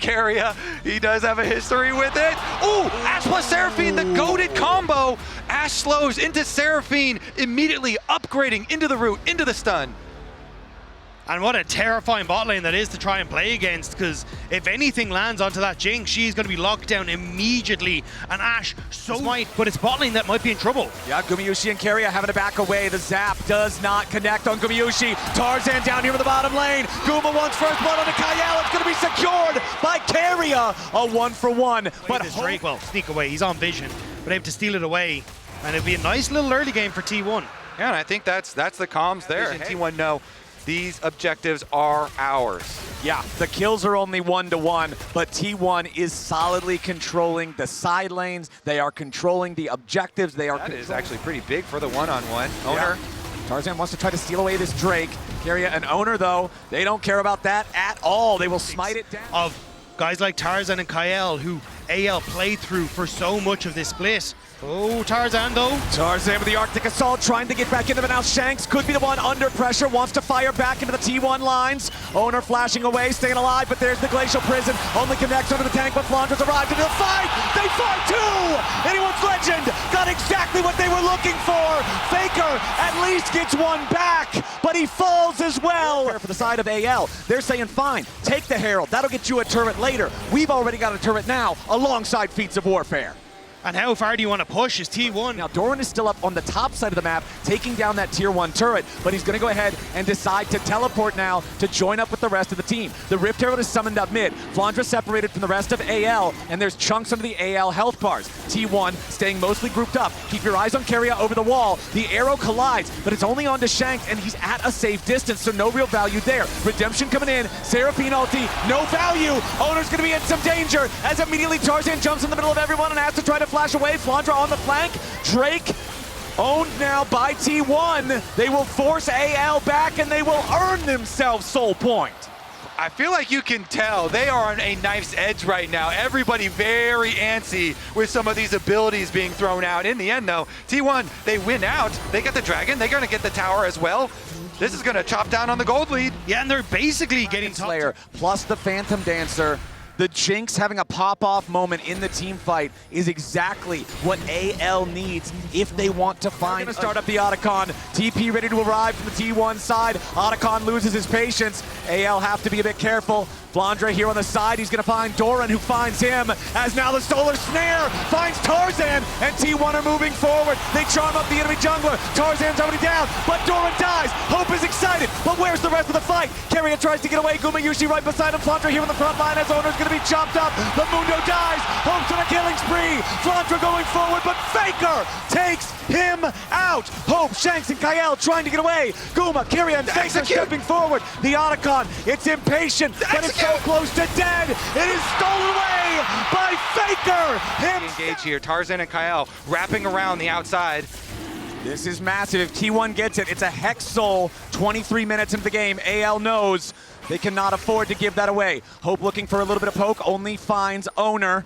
Kaza. He does have a history with it. Ooh, Ash plus Seraphine, the goated combo. Ash slows into Seraphine, immediately upgrading into the root, into the stun. And what a terrifying bot lane that is to try and play against, because if anything lands onto that Jinx, she's going to be locked down immediately. And Ash so might, but it's bot lane that might be in trouble. Yeah, Gumayusi and Kaza having to back away. The zap does not connect on Gumayusi. Tarzan down here in the bottom lane. Guma wants first blood onto Kyle. It's going to be secured by Kaza. A 1-for-1. But Drake will sneak away. He's on vision, but able to steal it away. And it'll be a nice little early game for T1. Yeah, and I think that's the comms there. Hey. T1 know these objectives are ours. Yeah, the kills are only 1-to-1, but T1 is solidly controlling the side lanes. They are controlling the objectives. That is actually pretty big for the one-on-one. Owner. Yeah. Tarzan wants to try to steal away this Drake. Kaza and Owner, though, they don't care about that at all. They will smite it down. Of guys like Tarzan and Kyle, who AL played through for so much of this split. Oh, Tarzan though. Tarzan with the Arctic Assault trying to get back into it now. Shanks could be the one under pressure, wants to fire back into the T1 lines. Owner flashing away, staying alive, but there's the Glacial Prison. Only connects under the tank, but Flandra's arrived into the fight. They fight too! Anyone's Legend got exactly what they were looking for. Faker at least gets one back, but he falls as well. For the side of AL, they're saying, fine, take the Herald. That'll get you a turret later. We've already got a turret now alongside Feats of Warfare. And how far do you want to push? Is T1? Now, Doran is still up on the top side of the map, taking down that tier 1 turret, but he's going to go ahead and decide to teleport now to join up with the rest of the team. The Rift Herald is summoned up mid. Flandra separated from the rest of AL, and there's chunks under the AL health bars. T1 staying mostly grouped up. Keep your eyes on Kaza over the wall. The arrow collides, but it's only onto Shanks, and he's at a safe distance, so no real value there. Redemption coming in. Seraphine ulti, no value. Owner's going to be in some danger as immediately Tarzan jumps in the middle of everyone and has to try to flash away. Flandra on the flank. Drake owned now by T1. They will force AL back and they will earn themselves soul point. I feel like you can tell they are on a knife's edge right now. Everybody very antsy with some of these abilities being thrown out. In the end though, T1, they win out. They get the dragon, they're gonna get the tower as well. This is gonna chop down on the gold lead. Yeah, and they're basically getting Slayer plus the Phantom Dancer. The Jinx having a pop-off moment in the team fight is exactly what AL needs if they want to find. They're gonna start up the Otacon. TP ready to arrive from the T1 side. Otacon loses his patience. AL have to be a bit careful. Flandra here on the side, he's gonna find Doran, who finds him, as now the Solar Snare finds Tarzan, and T1 are moving forward. They charm up the enemy jungler. Tarzan's already down, but Doran dies. Hope is excited, but where's the rest of the fight? Kaza tries to get away, Gumayusi right beside him. Flandra here on the front line as Owner's gonna be chopped up. The Mundo dies. Hope's on a killing spree. Flandra going forward, but Faker takes him out. Hope, Shanks, and Kyle trying to get away. Guma, Kaza, and Faker stepping forward. The Otacon, it's impatient, but it's so close to dead. It is stolen away by Faker. Engage here, Tarzan and Kyle wrapping around the outside. This is massive. If T1 gets it, it's a Hex Soul. 23 minutes into the game. AL knows they cannot afford to give that away. Hope looking for a little bit of poke, only finds Owner.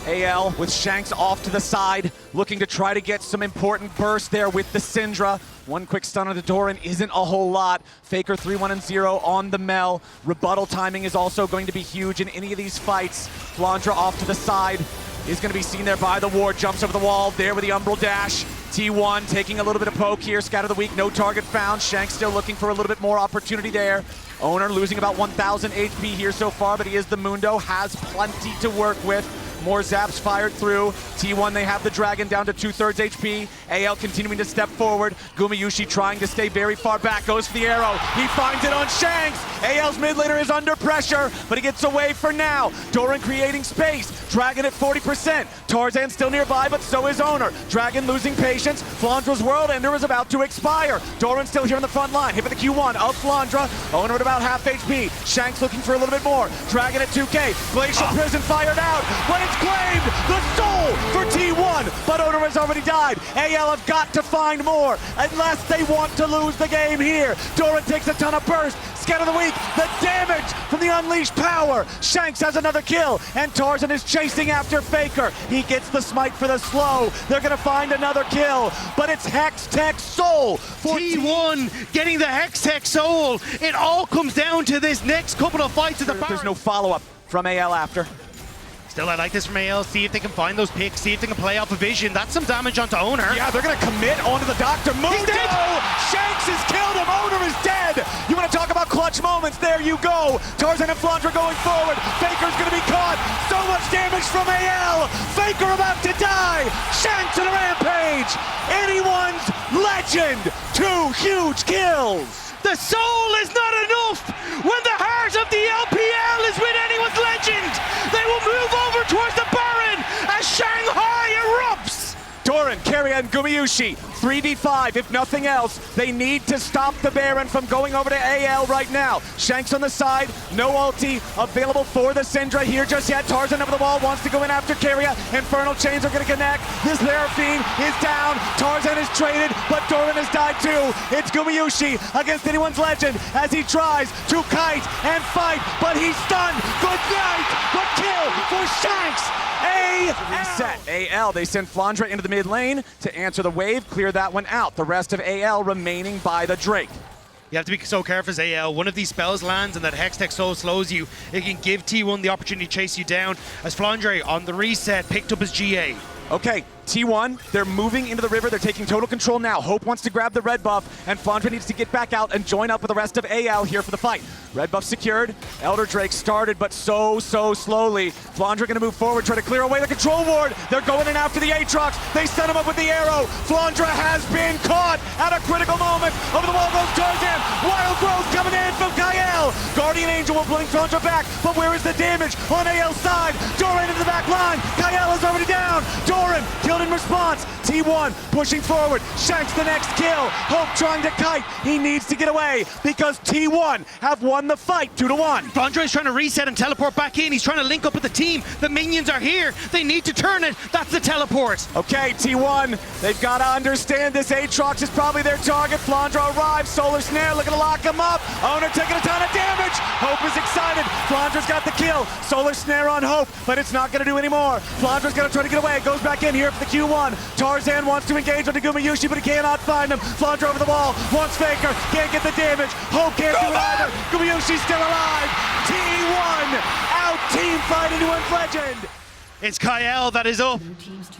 AL with Shanks off to the side, looking to try to get some important burst there with the Syndra. One quick stun on the Doran isn't a whole lot. Faker 3-1-0 on the Mel. Rebuttal timing is also going to be huge in any of these fights. Flandra off to the side is going to be seen there by the ward. Jumps over the wall there with the Umbral Dash. T1 taking a little bit of poke here. Scatter the weak, no target found. Shanks still looking for a little bit more opportunity there. Owner losing about 1,000 HP here so far, but he is the Mundo, has plenty to work with. More zaps fired through. T1, they have the dragon down to 2/3 HP. AL continuing to step forward. Gumayusi trying to stay very far back. Goes for the arrow. He finds it on Shanks. AL's mid laner is under pressure, but he gets away for now. Doran creating space. Dragon at 40%. Tarzan still nearby, but so is Owner. Dragon losing patience. Flandra's World Ender is about to expire. Doran still here on the front line. Hit with the Q1 of Flandra. Owner at about half HP. Shanks looking for a little bit more. Dragon at 2K. Glacial Prison fired out. But it's claimed the soul for T1, but Owner has already died. AL have got to find more unless they want to lose the game here. Doran takes a ton of burst. Scatter the weak. The damage from the unleashed power. Shanks has another kill, and Tarzan is chasing after Faker. He gets the smite for the slow. They're gonna find another kill, but it's Hextech Soul for T1 getting the Hextech Soul. It all comes down to this next couple of fights at the bar. There's no follow-up. from AL after. Still, I like this from AL. See if they can find those picks. See if they can play off a vision. That's some damage onto Owner. Yeah, they're going to commit onto the Doctor. Mundo! Shanks has killed him. Owner is dead. You want to talk about clutch moments? There you go. Tarzan and Flandra going forward. Faker's going to be caught. So much damage from AL. Faker about to die. Shanks in a rampage. Anyone's legend. 2 huge kills. The soul is not enough when the heart of the LPL is with anyone's legend. They will move over towards the Baron as Shanghai erupts. Doran, Keria, and Gumayushi, 3v5 if nothing else. They need to stop the Baron from going over to AL right now. Shanks on the side, no ulti available for the Syndra here just yet. Tarzan over the wall, wants to go in after Keria. Infernal Chains are going to connect. This Seraphine is down. Tarzan is traded, but Doran has died too. It's Gumayushi against anyone's legend as he tries to kite and fight, but he's stunned. Good night, but kill for Shanks. Reset. AL, they send Flandra into the mid lane to answer the wave, clear that one out. The rest of AL remaining by the Drake. You have to be so careful as AL. One of these spells lands and that Hextech so slows you, it can give T1 the opportunity to chase you down. As Flandre on the reset picked up his GA. Okay, T1, they're moving into the river. They're taking total control now. Hope wants to grab the red buff, and Flandra needs to get back out and join up with the rest of AL here for the fight. Red buff secured. Elder Drake started, but so slowly. Flandra gonna move forward, try to clear away the control ward. They're going in after the Aatrox. They set him up with the arrow. Flandra has been caught at a critical moment. Over the wall goes Tarzan. Wild Growth coming in from Kael. Guardian Angel will bring Flandra back, but where is the damage on AL's side? Doran into the back line. Kael is already down. Doran killed in response. T1 pushing forward. Shanks the next kill. Hope trying to kite. He needs to get away because T1 have won the fight 2-1. Flandre is trying to reset and teleport back in. He's trying to link up with the team. The minions are here. They need to turn it. That's the teleport. Okay, T1, they've got to understand this Aatrox is probably their target. Flandra arrives. Solar Snare looking to lock him up. Owner taking a ton of damage. Hope is excited. Flandra's got the kill. Solar Snare on Hope, but it's not going to do any more. Flandra's going to try to get away. Goes back in here for the Q1. Tarzan wants to engage on the Gumayushi, but he cannot find him. Flandra over the wall. Wants Faker. Can't get the damage. Hope can't do it either. Gumayushi's still alive. T1 out team fight anyone's legend. It's Kael that is up,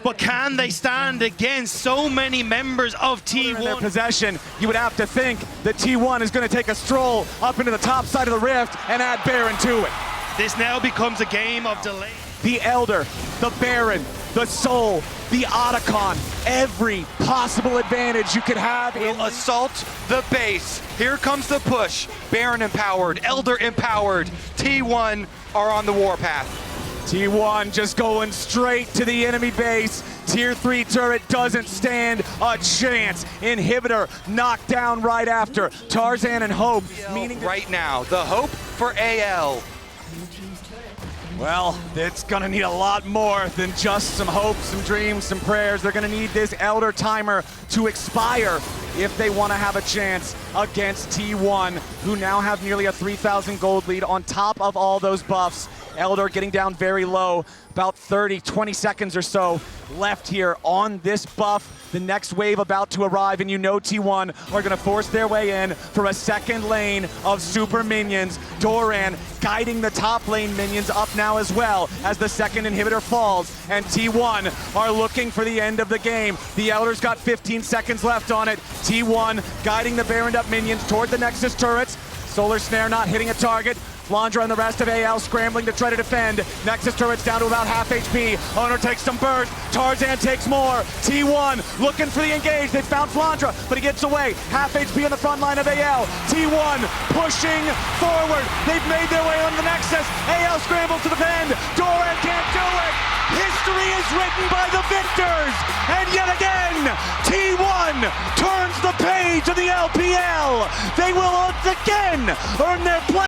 but can they stand against so many members of T1? In their possession, you would have to think that T1 is going to take a stroll up into the top side of the rift and add Baron to it. This now becomes a game of delay. The Elder, the Baron, the Soul, the Otacon, every possible advantage you could have. Will assault the base. Here comes the push. Baron empowered, Elder empowered. T1 are on the warpath. T1 just going straight to the enemy base. Tier 3 turret doesn't stand a chance. Inhibitor knocked down right after. Tarzan and Hope, meaning right now, the hope for AL. Well, it's gonna need a lot more than just some hopes, some dreams, some prayers. They're gonna need this Elder timer to expire if they wanna have a chance against T1, who now have nearly a 3,000 gold lead on top of all those buffs. Elder getting down very low, about 20 seconds or so left here on this buff. The next wave about to arrive, and you know T1 are gonna force their way in for a second lane of super minions. Doran guiding the top lane minions up now as well as the second inhibitor falls, and T1 are looking for the end of the game. The Elder's got 15 seconds left on it. T1 guiding the Baroned up minions toward the Nexus turrets. Solar Snare not hitting a target. Flandra and the rest of AL scrambling to try to defend. Nexus turret's down to about half HP. Owner takes some burst. Tarzan takes more. T1 looking for the engage. They found Flandra, but he gets away. Half HP on the front line of AL. T1 pushing forward. They've made their way on the Nexus. AL scrambles to defend. Doran can't do it. History is written by the victors. And yet again, T1 turns the page of the LPL. They will once again earn their place.